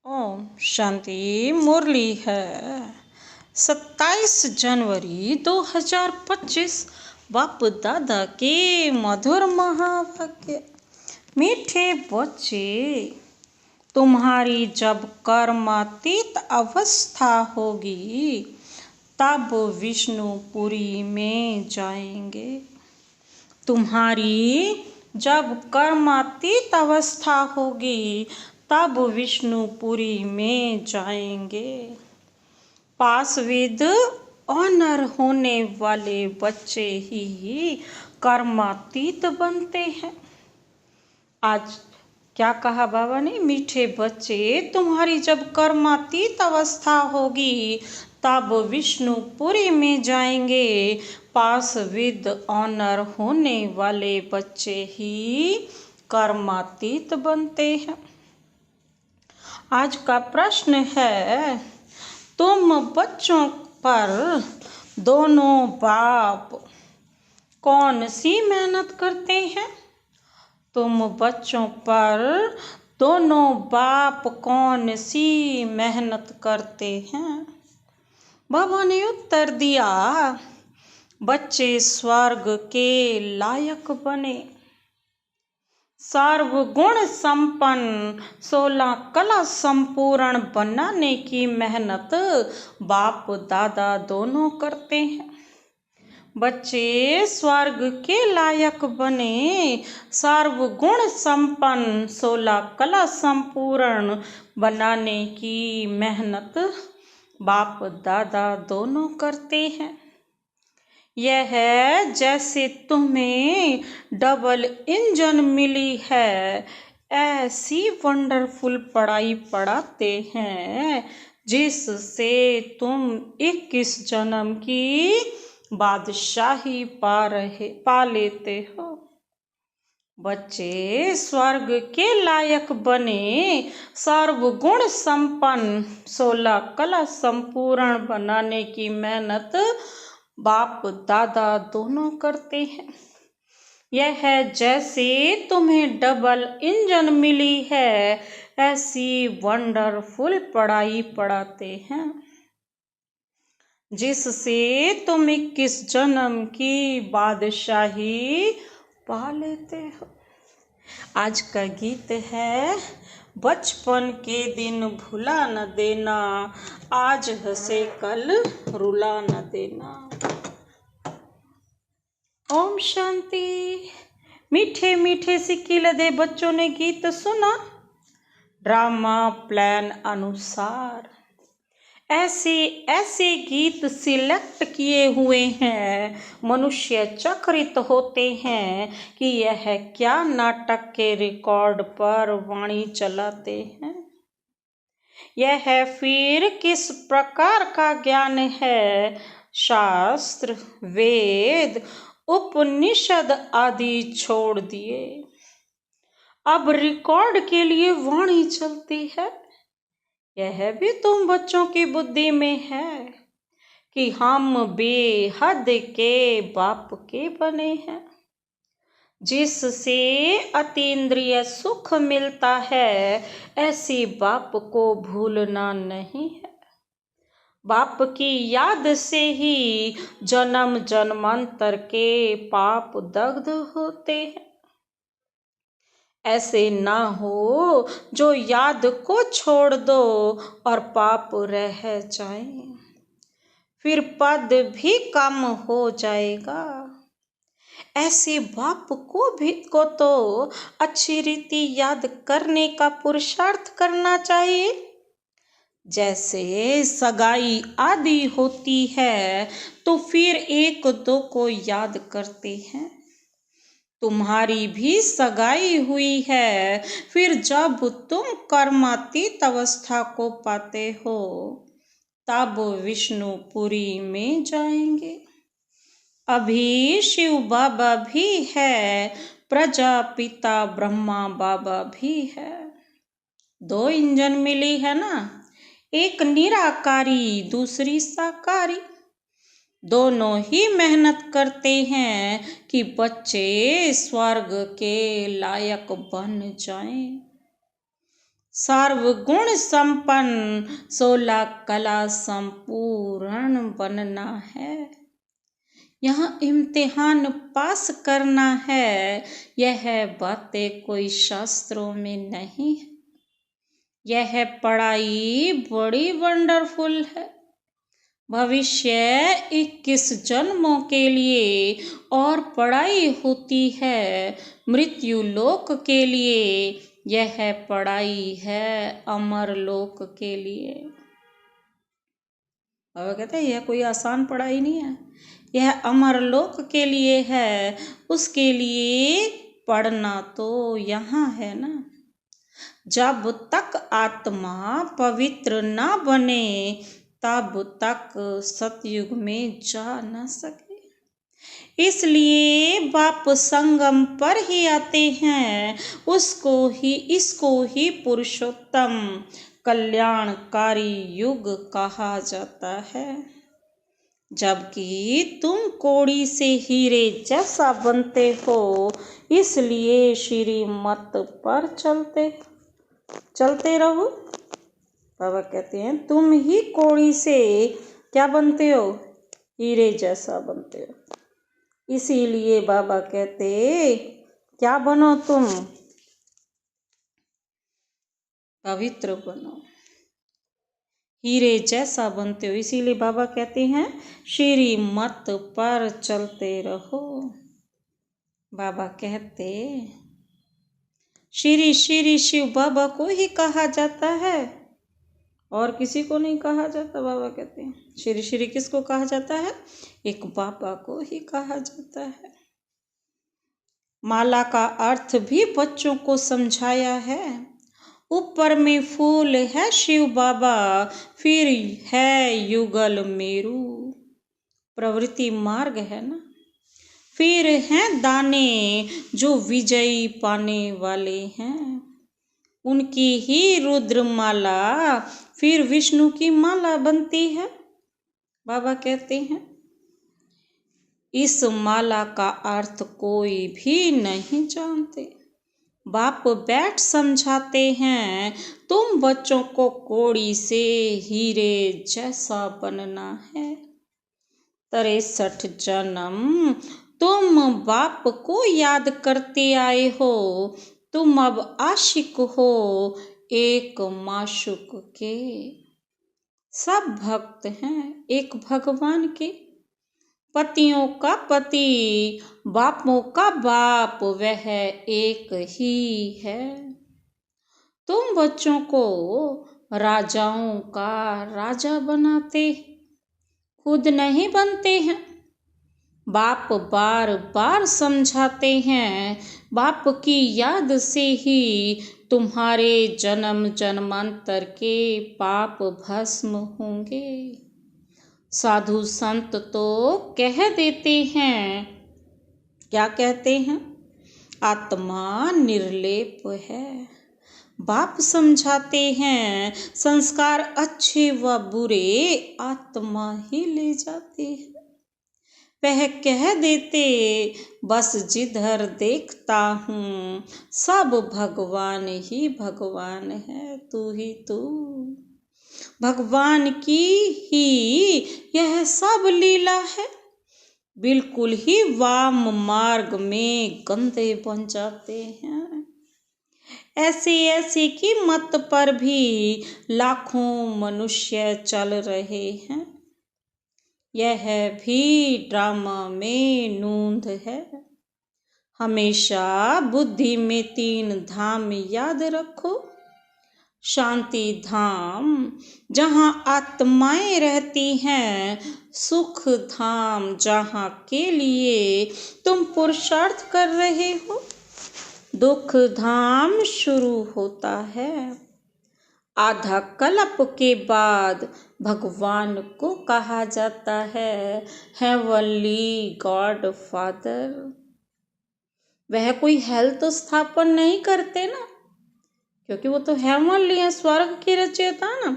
ओम शांति। मुरली है 27 जनवरी 2025। बाप दादा के मधुर महावाक्य। मीठे बच्चे, तुम्हारी जब कर्मातीत अवस्था होगी तब विष्णुपुरी में जाएंगे। तुम्हारी जब कर्मातीत अवस्था होगी तब विष्णुपुरी में जाएंगे। पासविद ऑनर होने वाले बच्चे ही कर्मातीत बनते हैं। आज क्या कहा बाबा ने? मीठे बच्चे, तुम्हारी जब कर्मातीत अवस्था होगी तब विष्णुपुरी में जाएंगे। पासविद ऑनर होने वाले बच्चे ही कर्मातीत बनते हैं। आज का प्रश्न है, तुम बच्चों पर दोनों बाप कौन सी मेहनत करते हैं? तुम बच्चों पर दोनों बाप कौन सी मेहनत करते हैं? बाबा ने उत्तर दिया, बच्चे स्वर्ग के लायक बने। सर्वगुण संपन्न 16 कला संपूर्ण बनाने की मेहनत बाप दादा दोनों करते हैं। बच्चे स्वर्ग के लायक बने, सर्वगुण संपन्न 16 कला संपूर्ण बनाने की मेहनत बाप दादा दोनों करते हैं। यह है जैसे तुम्हें डबल इंजन मिली है, ऐसी वंडरफुल पढ़ाई पढ़ाते हैं जिससे तुम 21 जन्म की बादशाही पा लेते हो। बच्चे स्वर्ग के लायक बने, सर्वगुण संपन्न 16 कला संपूर्ण बनाने की मेहनत बाप दादा दोनों करते हैं। यह है जैसे तुम्हें डबल इंजन मिली है, ऐसी वंडरफुल पढ़ाई पढ़ाते हैं जिससे तुम 21 जन्म की बादशाही पा लेते हो। आज का गीत है, बचपन के दिन भुला न देना, आज हंसे कल रुला न देना। ओम शांति। मीठे मीठे सिक्के लदे बच्चों ने गीत सुना। ड्रामा प्लान अनुसार ऐसे गीत सिलेक्ट किए हुए हैं। मनुष्य चकित होते हैं कि यह क्या नाटक के रिकॉर्ड पर वाणी चलाते हैं। यह फिर किस प्रकार का ज्ञान है? शास्त्र, वेद, उपनिषद आदि छोड़ दिए, अब रिकॉर्ड के लिए वाणी चलती है। यह भी तुम बच्चों की बुद्धि में है कि हम बेहद के बाप के बने हैं, जिससे अतीन्द्रिय सुख मिलता है। ऐसी बाप को भूलना नहीं है। बाप की याद से ही जन्म जन्मांतर के पाप दग्ध होते हैं। ऐसे ना हो जो याद को छोड़ दो और पाप रह जाए, फिर पद भी कम हो जाएगा। ऐसे बाप को तो अच्छी रीति याद करने का पुरुषार्थ करना चाहिए। जैसे सगाई आदि होती है तो फिर एक दो को याद करते हैं। तुम्हारी भी सगाई हुई है, फिर जब तुम कर्मातीत अवस्था को पाते हो तब विष्णुपुरी में जाएंगे। अभी शिव बाबा भी है, प्रजापिता ब्रह्मा बाबा भी है। 2 इंजन मिली है ना, एक निराकारी, दूसरी साकारी। दोनों ही मेहनत करते हैं कि बच्चे स्वर्ग के लायक बन जाएं। सर्वगुण संपन्न 16 कला संपूर्ण बनना है। यहाँ इम्तिहान पास करना है, यह बातें कोई शास्त्रों में नहीं है। यह पढ़ाई बड़ी वंडरफुल है। भविष्य 21 जन्मों के लिए और पढ़ाई होती है मृत्यु लोक के लिए। यह पढ़ाई है अमर लोक के लिए। बाबा कहते हैं यह कोई आसान पढ़ाई नहीं है, यह अमर लोक के लिए है। उसके लिए पढ़ना तो यहाँ है ना। जब तक आत्मा पवित्र ना बने तब तक सतयुग में जा न सके। इसलिए बाप संगम पर ही आते हैं, इसको ही पुरुषोत्तम कल्याणकारी युग कहा जाता है। जबकि तुम कोड़ी से हीरे जैसा बनते हो, इसलिए श्रीमत पर चलते रहो। बाबा कहते हैं तुम ही कोड़ी से क्या बनते हो, हीरे जैसा बनते हो। इसीलिए बाबा कहते क्या बनो तुम, पवित्र बनो, हीरे जैसा बनते हो। इसीलिए बाबा कहते हैं श्रीमत पर चलते रहो। बाबा कहते श्री शिव बाबा को ही कहा जाता है और किसी को नहीं कहा जाता। बाबा कहते हैं श्री किसको कहा जाता है, एक बाबा को ही कहा जाता है। माला का अर्थ भी बच्चों को समझाया है। ऊपर में फूल है शिव बाबा, फिर है युगल मेरू, प्रवृत्ति मार्ग है ना। फिर हैं दाने जो विजयी पाने वाले हैं, उनकी ही रुद्र माला फिर विष्णु की माला बनती है। बाबा कहते हैं इस माला का अर्थ कोई भी नहीं जानते। बाप बैठ समझाते हैं तुम बच्चों को कोड़ी से हीरे जैसा बनना है। 63 जन्म तुम बाप को याद करते आए हो। तुम अब आशिक हो एक माशुक के। सब भक्त हैं एक भगवान के। पतियों का पति बापों का बाप वह एक ही है। तुम बच्चों को राजाओं का राजा बनाते, खुद नहीं बनते हैं। बाप बार बार समझाते हैं बाप की याद से ही तुम्हारे जन्म जन्मांतर के पाप भस्म होंगे। साधु संत तो कह देते हैं, क्या कहते हैं, आत्मा निर्लेप है। बाप समझाते हैं संस्कार अच्छे व बुरे आत्मा ही ले जाते हैं। वह कह देते बस जिधर देखता हूँ सब भगवान ही भगवान है, तू ही तू। भगवान की ही यह सब लीला है। बिल्कुल ही वाम मार्ग में गंदे बन जाते हैं। ऐसे की मत पर भी लाखों मनुष्य चल रहे हैं। यह भी ड्रामा में नूंद है। हमेशा बुद्धि में 3 धाम याद रखो। शांति धाम जहाँ आत्माएं रहती हैं, सुख धाम जहाँ के लिए तुम पुरुषार्थ कर रहे हो, दुख धाम शुरू होता है। आधा कल्प के बाद भगवान को कहा जाता है हेवनली गॉड फादर। वह कोई हेल्थ स्थापन नहीं करते ना, क्योंकि वो तो हेवनली है, स्वर्ग की रचयिता ना।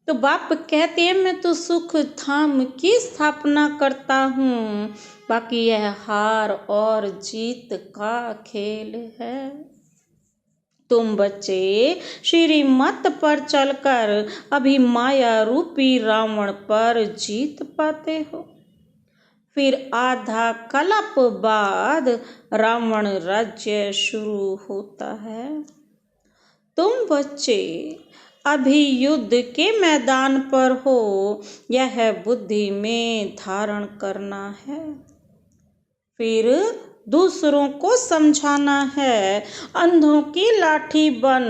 तो बाप कहते हैं मैं तो सुख धाम की स्थापना करता हूँ, बाकी यह हार और जीत का खेल है। तुम बच्चे श्रीमत पर चलकर अभी माया रूपी रावण पर जीत पाते हो। फिर आधा कल्प बाद रावण राज्य शुरू होता है। तुम बच्चे अभी युद्ध के मैदान पर हो, यह बुद्धि में धारण करना है। फिर दूसरों को समझाना है, अंधों की लाठी बन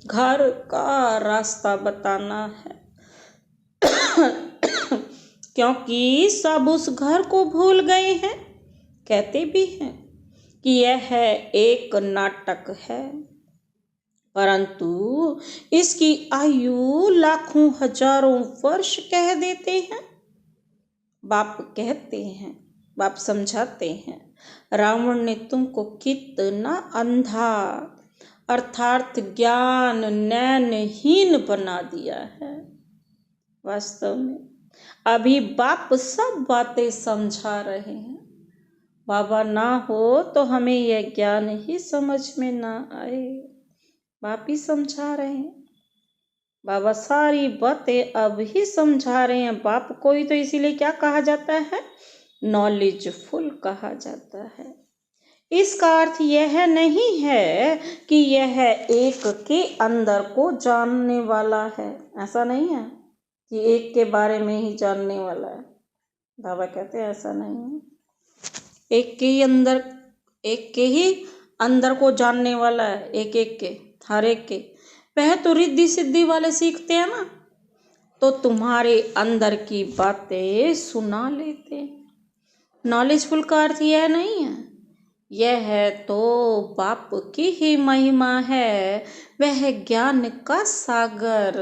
घर का रास्ता बताना है। क्योंकि सब उस घर को भूल गए हैं। कहते भी हैं कि यह एक नाटक है, परंतु इसकी आयु लाखों हजारों वर्ष कह देते हैं। बाप कहते हैं, बाप समझाते हैं, रावण ने तुमको कितना अंधा अर्थात ज्ञान नैनहीन बना दिया है। वास्तव में अभी बाप सब बातें समझा रहे हैं। बाबा ना हो तो हमें यह ज्ञान ही समझ में ना आए। बाप ही समझा रहे हैं। बाबा सारी बातें अब ही समझा रहे हैं। बाप को ही तो इसीलिए क्या कहा जाता है, नॉलेजफुल कहा जाता है। इसका अर्थ यह नहीं है कि यह एक के अंदर को जानने वाला है। ऐसा नहीं है कि एक के बारे में ही जानने वाला है। बाबा कहते हैं ऐसा नहीं है। एक के ही अंदर को जानने वाला है। एक के, हर एक के। वह तो रिद्धि सिद्धि वाले सीखते हैं ना, तो तुम्हारे अंदर की बातें सुना लेते। नॉलेजफुल का अर्थ यह नहीं है। यह तो बाप की ही महिमा है। वह ज्ञान का सागर,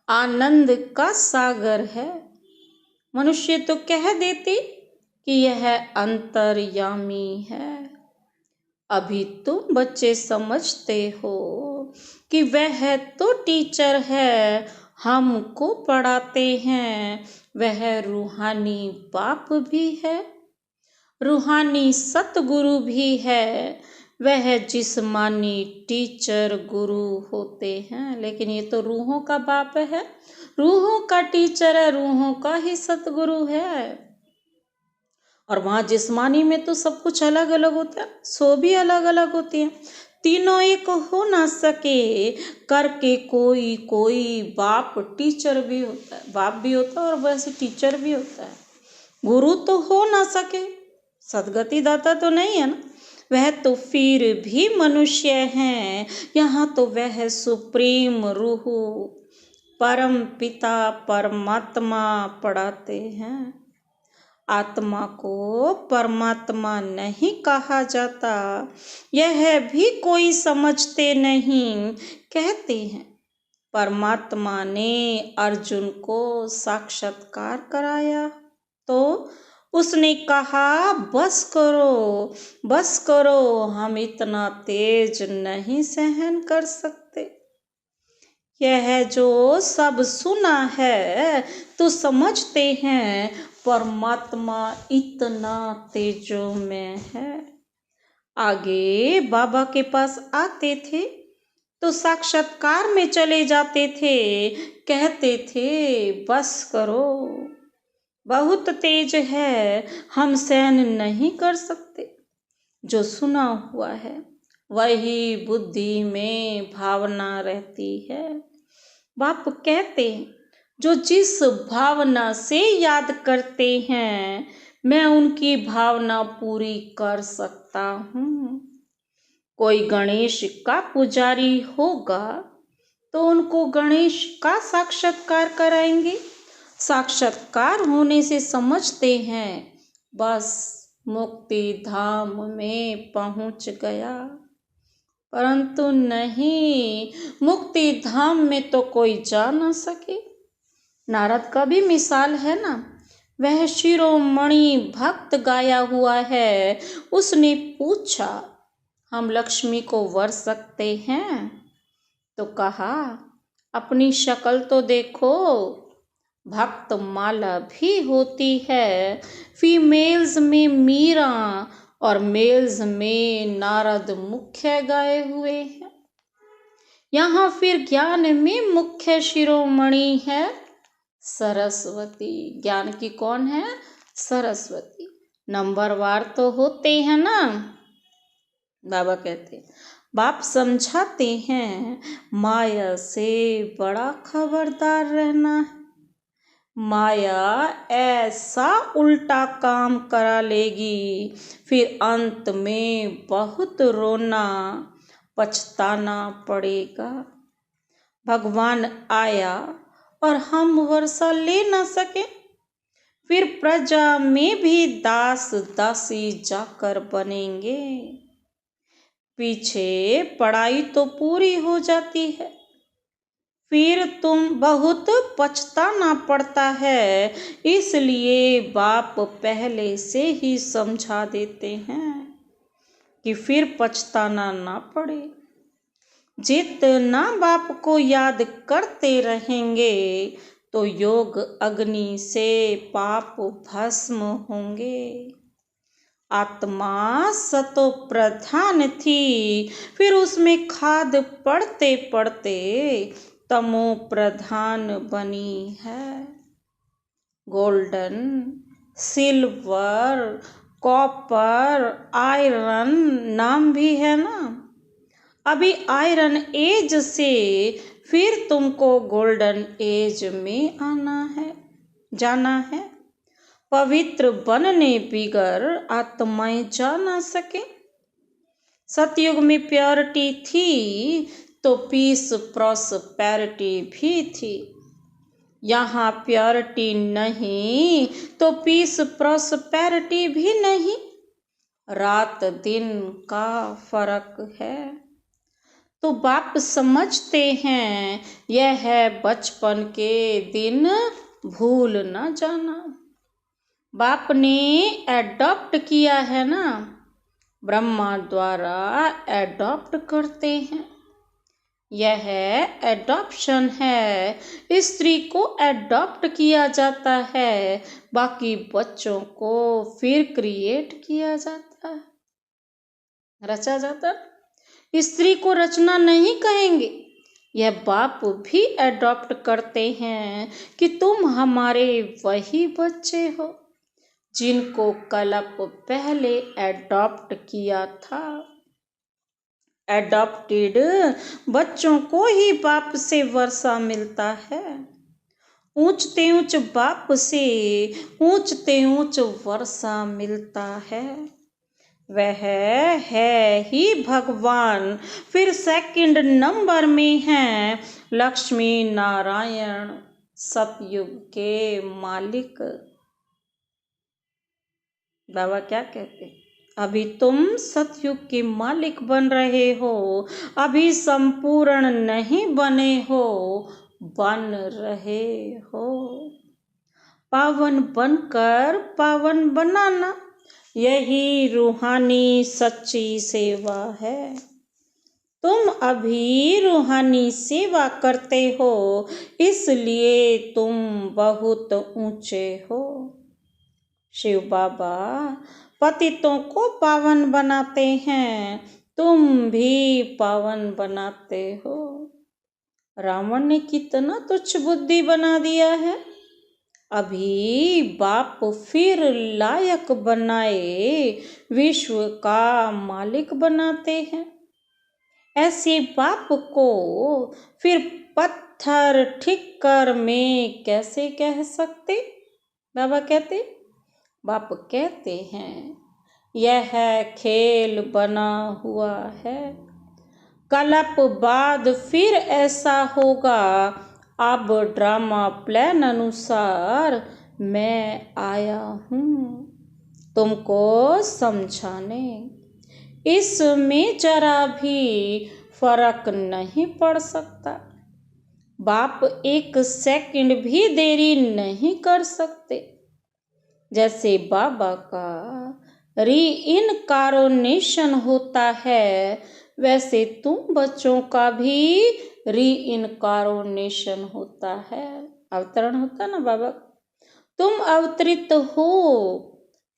आनंद का सागर है। मनुष्य तो कह देते कि यह अंतर्यामी है। अभी तुम बच्चे समझते हो कि वह तो टीचर है, हमको पढ़ाते हैं। वह रूहानी बाप भी है, रूहानी सतगुरु भी है। वह जिस्मानी टीचर गुरु होते हैं, लेकिन ये तो रूहों का बाप है, रूहों का टीचर है, रूहों का ही सतगुरु है। और वहाँ जिस्मानी में तो सब कुछ अलग अलग होता है, सो भी अलग अलग होती है। तीनों एक हो ना सके करके कोई बाप टीचर भी होता है, बाप भी होता है और वैसे टीचर भी होता है। गुरु तो हो ना सके, सदगति दाता तो नहीं है ना, वह तो फिर भी मनुष्य हैं। यहाँ तो वह सुप्रीम रूह परम पिता परमात्मा पढ़ाते हैं। आत्मा को परमात्मा नहीं कहा जाता, यह भी कोई समझते नहीं। कहते हैं परमात्मा ने अर्जुन को साक्षात्कार कराया तो उसने कहा बस करो, हम इतना तेज नहीं सहन कर सकते। यह जो सब सुना है तो समझते हैं परमात्मा इतना तेजों में है। आगे बाबा के पास आते थे तो साक्षात्कार में चले जाते थे, कहते थे बस करो, बहुत तेज है, हम सहन नहीं कर सकते। जो सुना हुआ है वही बुद्धि में भावना रहती है। बाप कहते हैं जो जिस भावना से याद करते हैं मैं उनकी भावना पूरी कर सकता हूँ। कोई गणेश का पुजारी होगा तो उनको गणेश का साक्षात्कार कराएंगे। साक्षात्कार होने से समझते हैं बस मुक्ति धाम में पहुँच गया, परंतु नहीं, मुक्ति धाम में तो कोई जा न सके। नारद का भी मिसाल है ना, वह शिरोमणि भक्त गाया हुआ है। उसने पूछा हम लक्ष्मी को वर सकते हैं? तो कहा अपनी शक्ल तो देखो, भक्त माला भी होती है। फीमेल्स में मीरा और मेल्स में नारद मुख्य गाए हुए हैं। यहाँ फिर ज्ञान में मुख्य शिरोमणि है सरस्वती। ज्ञान की कौन है? सरस्वती। नंबरवार तो होते हैं ना। बाबा कहते, बाप समझाते हैं, माया से बड़ा खबरदार रहना है। माया ऐसा उल्टा काम करा लेगी, फिर अंत में बहुत रोना पछताना पड़ेगा। भगवान आया और हम वर्षा ले न सके, फिर प्रजा में भी दास दासी जाकर बनेंगे। पीछे पढ़ाई तो पूरी हो जाती है, फिर तुम बहुत पछताना पड़ता है। इसलिए बाप पहले से ही समझा देते हैं कि फिर पछताना ना पड़े। जितना बाप को याद करते रहेंगे तो योग अग्नि से पाप भस्म होंगे। आत्मा सतो प्रधान थी, फिर उसमें खाद पड़ते पड़ते तमो प्रधान बनी है। गोल्डन, सिल्वर, कॉपर, आयरन नाम भी है ना। अभी आयरन एज से फिर तुमको गोल्डन एज में आना है, जाना है। पवित्र बनने बिगर आत्माएं जा ना सके। सतयुग में प्योरिटी थी तो पीस प्रॉस्पेरिटी भी थी। यहाँ प्योरिटी नहीं तो पीस प्रॉस्पेरिटी भी नहीं। रात दिन का फर्क है। तो बाप समझते हैं यह है बचपन के दिन, भूल न जाना। बाप ने एडॉप्ट किया है ना, ब्रह्मा द्वारा एडॉप्ट करते हैं। यह एडॉप्शन है। स्त्री को एडॉप्ट किया जाता है, बाकी बच्चों को फिर क्रिएट किया जाता है, रचा जाता है। स्त्री को रचना नहीं कहेंगे। यह बाप भी एडॉप्ट करते हैं कि तुम हमारे वही बच्चे हो जिनको कल्प पहले एडॉप्ट किया था। एडॉप्टेड बच्चों को ही बाप से वर्षा मिलता है। ऊंचते ऊंच बाप से ऊंचते ऊंच वर्षा मिलता है। वह है ही भगवान। फिर सेकंड नंबर में हैं लक्ष्मी नारायण, सतयुग के मालिक। बाबा क्या कहते, अभी तुम सतयुग के मालिक बन रहे हो, अभी संपूर्ण नहीं बने हो, बन रहे हो। पावन बनकर पावन बनाना, यही रूहानी सच्ची सेवा है। तुम अभी रूहानी सेवा करते हो, इसलिए तुम बहुत ऊंचे हो। शिव बाबा पतितों को पावन बनाते हैं, तुम भी पावन बनाते हो। रावण ने कितना तुच्छ बुद्धि बना दिया है। अभी बाप फिर लायक बनाए, विश्व का मालिक बनाते हैं। ऐसे बाप को फिर पत्थर ठिक्कर में कैसे कह सकते? बाबा कहते, बाप कहते हैं यह खेल बना हुआ है, कल्प बाद फिर ऐसा होगा। अब ड्रामा प्लान अनुसार मैं आया हूँ तुमको समझाने। इसमें जरा भी फर्क नहीं पड़ सकता। बाप एक सेकंड भी देरी नहीं कर सकते। जैसे बाबा का रीइनकारोनेशन होता है, वैसे तुम बच्चों का भी रीइनकारोनेशन होता है, अवतरण होता ना बाबा। तुम अवतरित हो,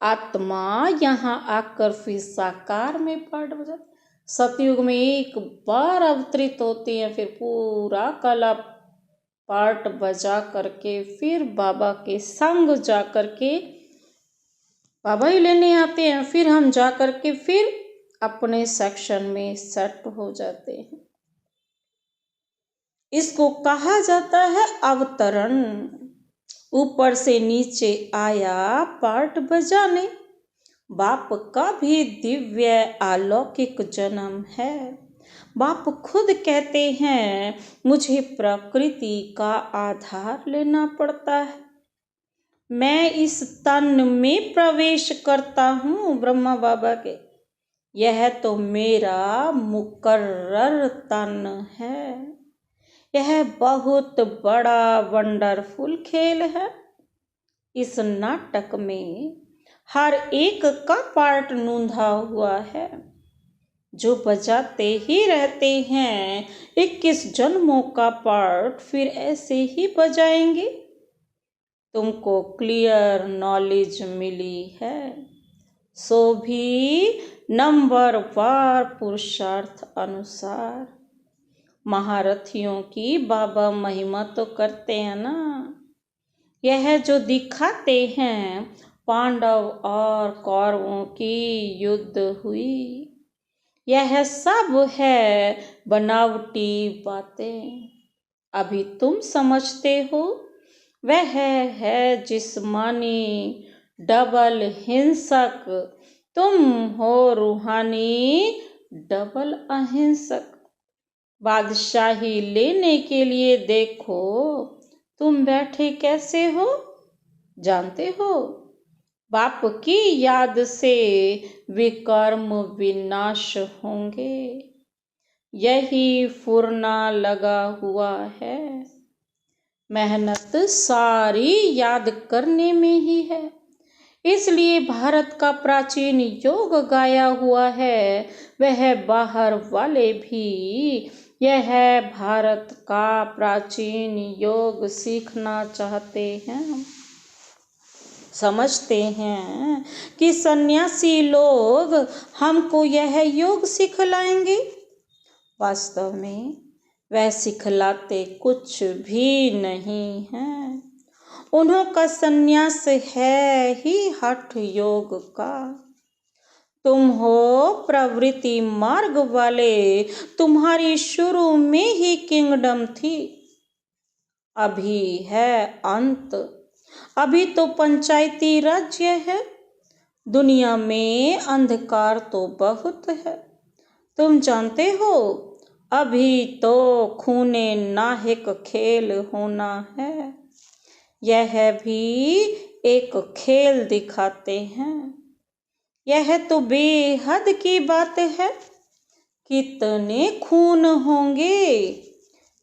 आत्मा यहाँ आकर फिर साकार में पड़ जाती। सतयुग में एक बार अवतरित होती हैं, फिर पूरा कला पार्ट बजा करके फिर बाबा के संग जा करके बाबा ही लेने आते हैं। फिर हम जा करके फिर अपने सेक्शन में सेट हो जाते हैं। इसको कहा जाता है अवतरण। ऊपर से नीचे आया पार्ट बजाने। बाप का भी दिव्य अलौकिक जन्म है। बाप खुद कहते हैं मुझे प्रकृति का आधार लेना पड़ता है। मैं इस तन में प्रवेश करता हूँ ब्रह्मा बाबा के। यह तो मेरा मुकर्रर तन है। यह बहुत बड़ा वंडरफुल खेल है। इस नाटक में हर एक का पार्ट नूंधा हुआ है। जो बजाते ही रहते हैं 21 जन्मों का पार्ट फिर ऐसे ही बजाएंगे। तुमको क्लियर नॉलेज मिली है, सो भी नंबरवार पुरुषार्थ अनुसार। महारथियों की बाबा महिमा तो करते हैं ना। यह जो दिखाते हैं पांडव और कौरवों की युद्ध हुई, यह सब है बनावटी बातें। अभी तुम समझते हो वह है जिस्मानी डबल हिंसक। तुम हो रूहानी डबल अहिंसक। बादशाही लेने के लिए देखो तुम बैठे कैसे हो, जानते हो? बाप की याद से विकर्म विनाश होंगे। यही फुरना लगा हुआ है। मेहनत सारी याद करने में ही है। इसलिए भारत का प्राचीन योग गाया हुआ है। वह बाहर वाले भी यह भारत का प्राचीन योग सीखना चाहते हैं। समझते हैं कि सन्यासी लोग हमको यह योग सिखलाएंगे। वास्तव में वह सिखलाते कुछ भी नहीं है। उन्हों का सन्यास है ही हठ योग का। तुम हो प्रवृत्ति मार्ग वाले। तुम्हारी शुरू में ही किंगडम थी, अभी है अंत। अभी तो पंचायती राज्य है। दुनिया में अंधकार तो बहुत है। तुम जानते हो अभी तो खूने नाहिक खेल होना है। यह भी एक खेल दिखाते हैं। यह तो बेहद की बात है। कितने खून होंगे,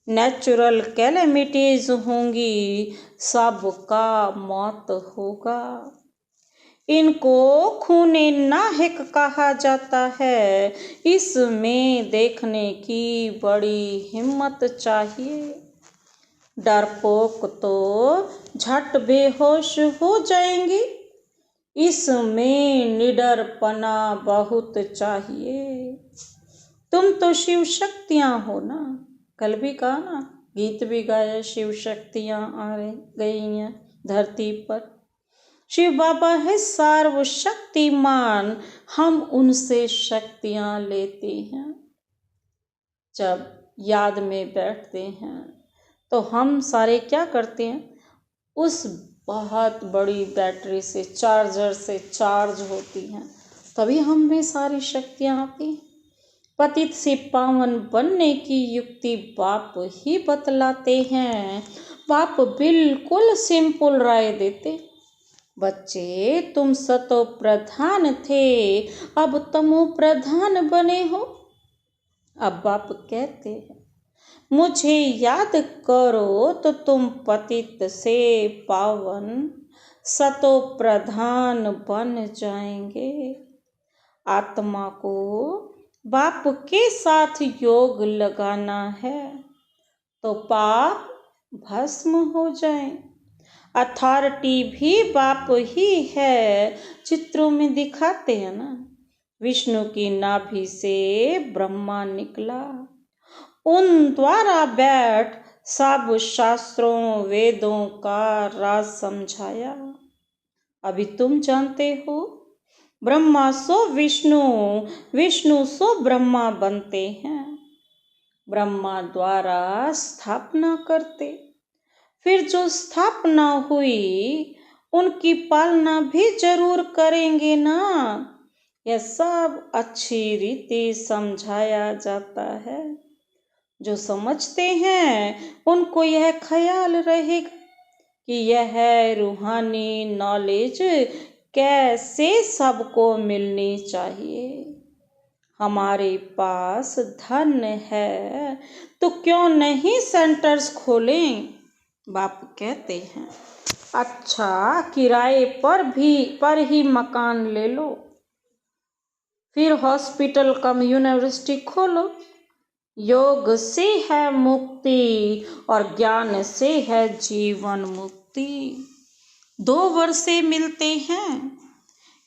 नेचुरल कैलेमिटीज होंगी, सबका मौत होगा। इनको खूने नाहिक कहा जाता है। इसमें देखने की बड़ी हिम्मत चाहिए। डरपोक तो झट बेहोश हो जाएंगे। इसमें निडरपना बहुत चाहिए। तुम तो शिव शक्तियाँ हो ना। कल भी कहा ना, गीत भी गाया, शिव शक्तियाँ आ गई हैं धरती पर। शिव बाबा है सर्वशक्तिमान। हम उनसे शक्तियाँ लेते हैं। जब याद में बैठते हैं तो हम सारे क्या करते हैं, उस बहुत बड़ी बैटरी से, चार्जर से चार्ज होती हैं, तभी हम में सारी शक्तियाँ आती हैं। पतित से पावन बनने की युक्ति बाप ही बतलाते हैं। बाप बिल्कुल सिंपल राय देते। बच्चे तुम सतो प्रधान थे, अब तमो प्रधान बने हो। अब बाप कहते हैं मुझे याद करो तो तुम पतित से पावन सतो प्रधान बन जाएंगे। आत्मा को बाप के साथ योग लगाना है तो पाप भस्म हो जाए। अथॉरिटी भी बाप ही है। चित्रों में दिखाते हैं ना, विष्णु की नाभि से ब्रह्मा निकला, उन द्वारा बैठ सब शास्त्रों वेदों का राज समझाया। अभी तुम जानते हो, ब्रह्मा सो विष्णु, विष्णु सो ब्रह्मा बनते हैं। ब्रह्मा द्वारा स्थापना करते, फिर जो स्थापना हुई उनकी पालना भी जरूर करेंगे ना। यह सब अच्छी रीति समझाया जाता है। जो समझते हैं उनको यह ख्याल रहेगा कि यह रूहानी नॉलेज कैसे सबको मिलनी चाहिए। हमारे पास धन है तो क्यों नहीं सेंटर्स खोलें। बाप कहते हैं, अच्छा किराए पर ही मकान ले लो, फिर हॉस्पिटल कम यूनिवर्सिटी खोलो। योग से है मुक्ति और ज्ञान से है जीवन मुक्ति। 2 वर्षे मिलते हैं,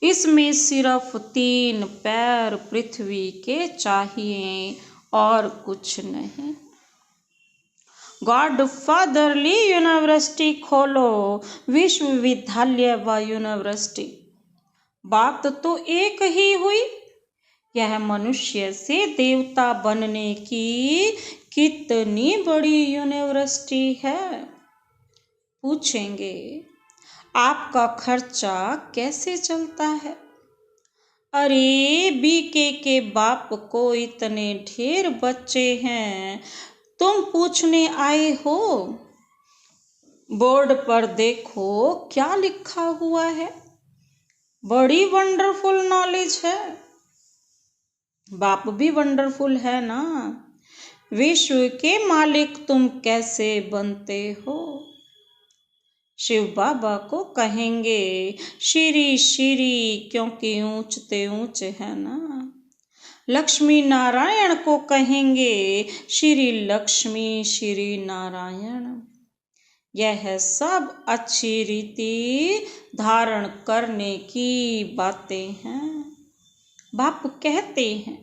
इसमें सिर्फ 3 पैर पृथ्वी के चाहिए और कुछ नहीं। गॉड फादरली यूनिवर्सिटी खोलो, विश्वविद्यालय व यूनिवर्सिटी, बात तो एक ही हुई। यह मनुष्य से देवता बनने की कितनी बड़ी यूनिवर्सिटी है। पूछेंगे, आपका खर्चा कैसे चलता है? अरे बीके के बाप को इतने ढेर बच्चे हैं, तुम पूछने आए हो? बोर्ड पर देखो क्या लिखा हुआ है। बड़ी वंडरफुल नॉलेज है। बाप भी वंडरफुल है ना। विश्व के मालिक तुम कैसे बनते हो? शिव बाबा को कहेंगे श्री श्री, क्योंकि ऊंचते ऊंचे है ना। लक्ष्मी नारायण को कहेंगे श्री लक्ष्मी श्री नारायण। यह सब अच्छी रीति धारण करने की बातें हैं। बाप कहते हैं,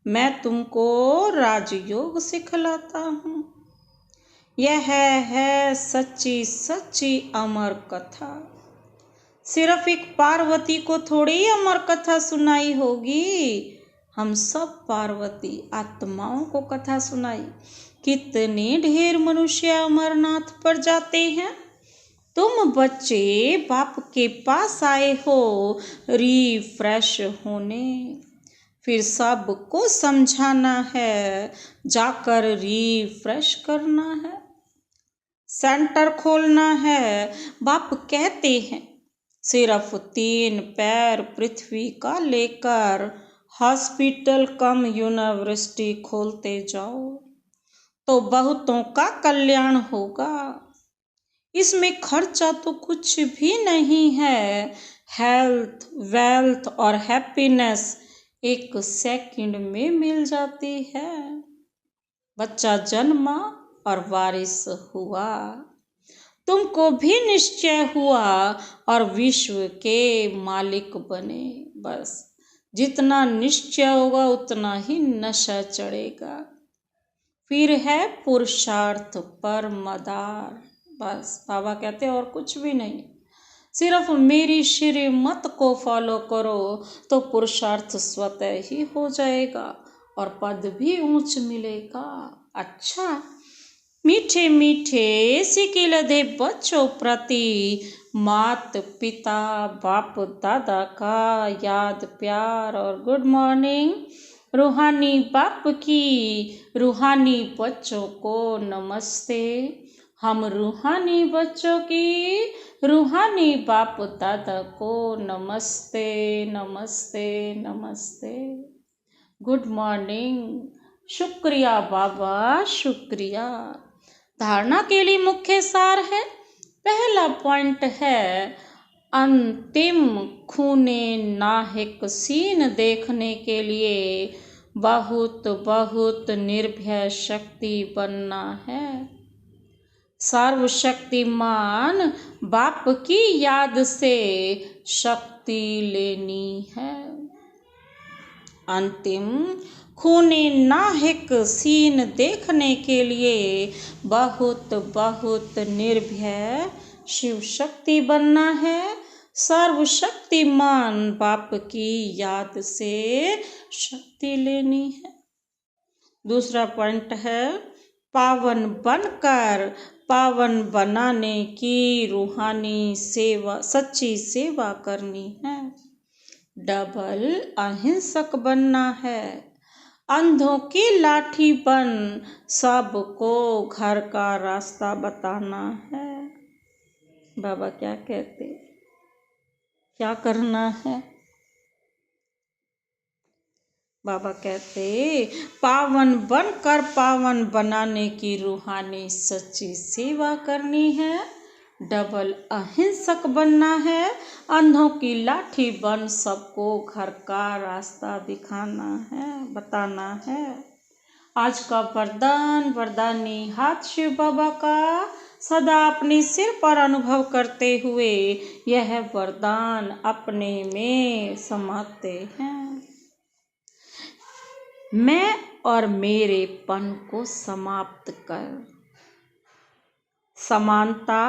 मैं तुमको राजयोग सिखलाता हूँ। यह है सच्ची सच्ची अमर कथा। सिर्फ एक पार्वती को थोड़ी अमर कथा सुनाई होगी, हम सब पार्वती आत्माओं को कथा सुनाई। कितने ढेर मनुष्य अमरनाथ पर जाते हैं। तुम बच्चे बाप के पास आए हो रिफ्रेश होने, फिर सबको समझाना है, जाकर रिफ्रेश करना है, सेंटर खोलना है। बाप कहते हैं, सिर्फ 3 पैर पृथ्वी का लेकर हॉस्पिटल कम यूनिवर्सिटी खोलते जाओ तो बहुतों का कल्याण होगा। इसमें खर्चा तो कुछ भी नहीं है। हेल्थ, वेल्थ और हैप्पीनेस 1 सेकंड में मिल जाती है। बच्चा जन्मा और वारिस हुआ, तुमको भी निश्चय हुआ और विश्व के मालिक बने। बस जितना निश्चय होगा उतना ही नशा चढ़ेगा। फिर है पुरुषार्थ पर मदार। बस बाबा कहते और कुछ भी नहीं, सिर्फ मेरी श्रीमत को फॉलो करो तो पुरुषार्थ स्वतः ही हो जाएगा और पद भी ऊंच मिलेगा। अच्छा, मीठे मीठे सिकिल दे बच्चों प्रति मात पिता बाप दादा का याद प्यार और गुड मॉर्निंग। रूहानी बाप की रूहानी बच्चों को नमस्ते। हम रूहानी बच्चों की रूहानी बाप दादा को नमस्ते नमस्ते नमस्ते। Good morning. शुक्रिया बाबा, शुक्रिया। धारणा के लिए मुख्य सार है। पहला पॉइंट है, अंतिम खूने नाहिक सीन देखने के लिए बहुत बहुत निर्भय शक्ति बनना है। सर्वशक्तिमान बाप की याद से शक्ति लेनी है। अंतिम खूनी नाहिक सीन देखने के लिए बहुत बहुत निर्भय शिव शक्ति बनना है। सर्वशक्तिमान बाप की याद से शक्ति लेनी है। दूसरा पॉइंट है, पावन बनकर पावन बनाने की रूहानी सेवा, सच्ची सेवा करनी है। डबल अहिंसक बनना है। अंधों की लाठी बन सबको घर का रास्ता बताना है। बाबा क्या कहते, क्या करना है? बाबा कहते, पावन बनकर पावन बनाने की रूहानी सच्ची सेवा करनी है। डबल अहिंसक बनना है। अंधों की लाठी बन सबको घर का रास्ता दिखाना है, बताना है। आज का वरदानी हाथ शिव बाबा का सदा अपने सिर पर अनुभव करते हुए यह वरदान अपने में समाते हैं। मैं और मेरेपन को समाप्त कर समानता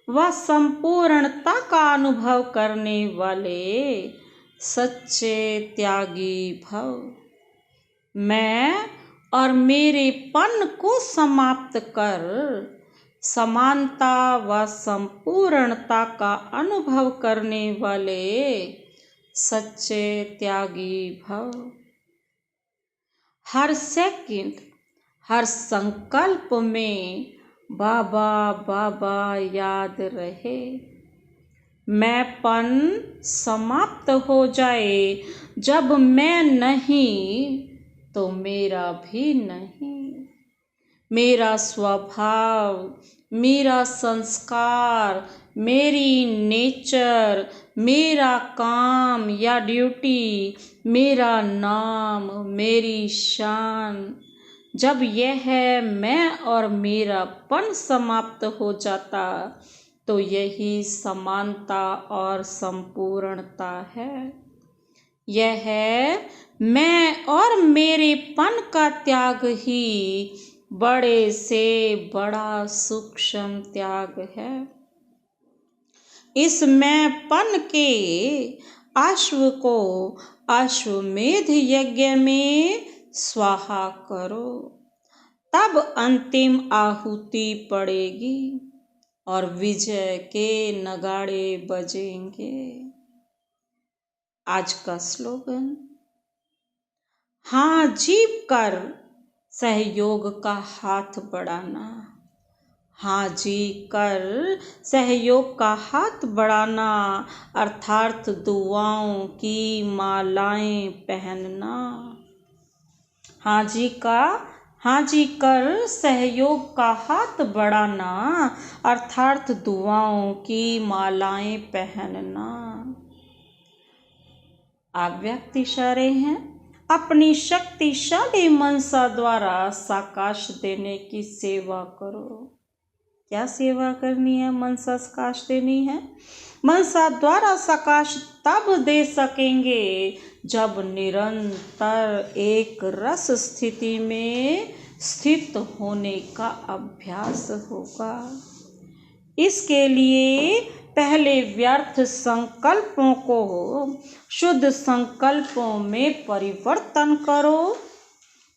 व संपूर्णता का अनुभव करने वाले सच्चे त्यागी भव। मैं और मेरेपन को समाप्त कर समानता व संपूर्णता का अनुभव करने वाले सच्चे त्यागी भव। हर सेकंड, हर संकल्प में बाबा बाबा याद रहे। मैंपन समाप्त हो जाए। जब मैं नहीं तो मेरा भी नहीं। मेरा स्वभाव, मेरा संस्कार, मेरी नेचर, मेरा काम या ड्यूटी, मेरा नाम, मेरी शान, जब यह मैं और मेरापन समाप्त हो जाता तो यही समानता और संपूर्णता है। यह मैं और मेरेपन का त्याग ही बड़े से बड़ा सूक्ष्म त्याग है। इस मैंपन के अश्व को अश्वमेध यज्ञ में स्वाहा करो, तब अंतिम आहुति पड़ेगी और विजय के नगाड़े बजेंगे। आज का स्लोगन, हाँ जीव कर सहयोग का हाथ बढ़ाना। हाँ जी कर सहयोग का हाथ बढ़ाना, अर्थात दुआओं की मालाएं पहनना। हाँ जी कर सहयोग का हाथ बढ़ाना, अर्थात दुआओं की मालाएं पहनना। आप व्यक्त इशारे हैं। अपनी शक्तिशाली मनसा द्वारा साकाश देने की सेवा करो। क्या सेवा करनी है? मनसा साकाश देनी है। मनसा द्वारा साकाश तब दे सकेंगे जब निरंतर एक रस स्थिति में स्थित होने का अभ्यास होगा। इसके लिए पहले व्यर्थ संकल्पों को शुद्ध संकल्पों में परिवर्तन करो।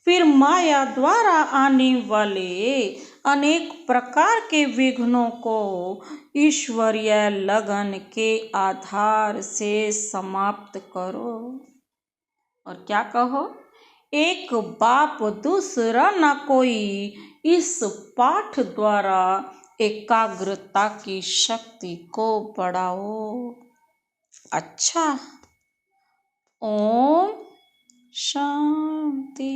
फिर माया द्वारा आने वाले अनेक प्रकार के विघ्नों को ईश्वरीय लगन के आधार से समाप्त करो। और क्या कहो? एक बाप दूसरा न कोई, इस पाठ द्वारा एकाग्रता की शक्ति को बढ़ाओ। अच्छा, ओम शांति।